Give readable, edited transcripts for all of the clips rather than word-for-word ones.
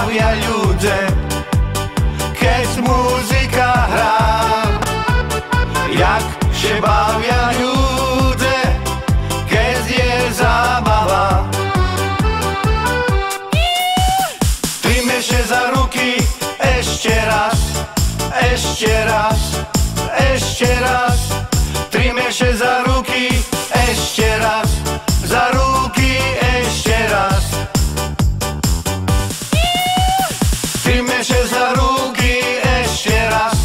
bavia ľudia, keď muzika hrá. Jak się bavia ľudia, keď je zábava. Trime się za ruky ešte raz, ešte raz, ešte raz. Trime się za ruky ešte raz, za ruky ešte raz. Trime się za ruky ešte raz,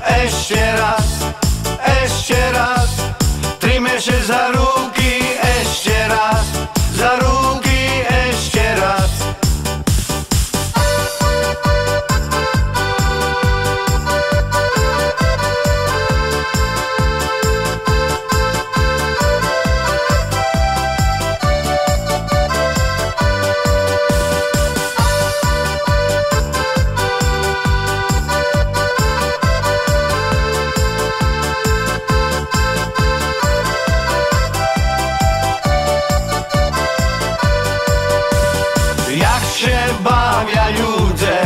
ešte raz, ešte raz. Trime się za ruky ešte raz, za ruky ešte raz. Jak się bavia ľudia,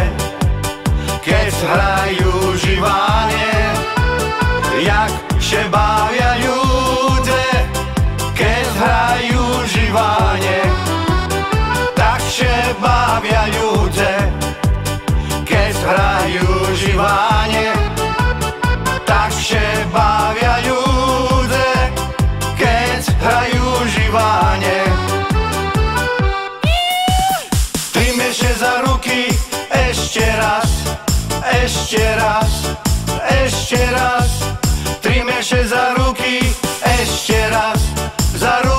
keď hrajú živanie. Jak się bavia ľudia, keď hrajú živanie. Tak się bavia ľudia, keď hrajú živanie. Tak się bavia ľudia, keď hrajú živanie. Trime się za ruky ešte raz, ešte raz, ešte raz. Trime się za ruky ešte raz, za ruky.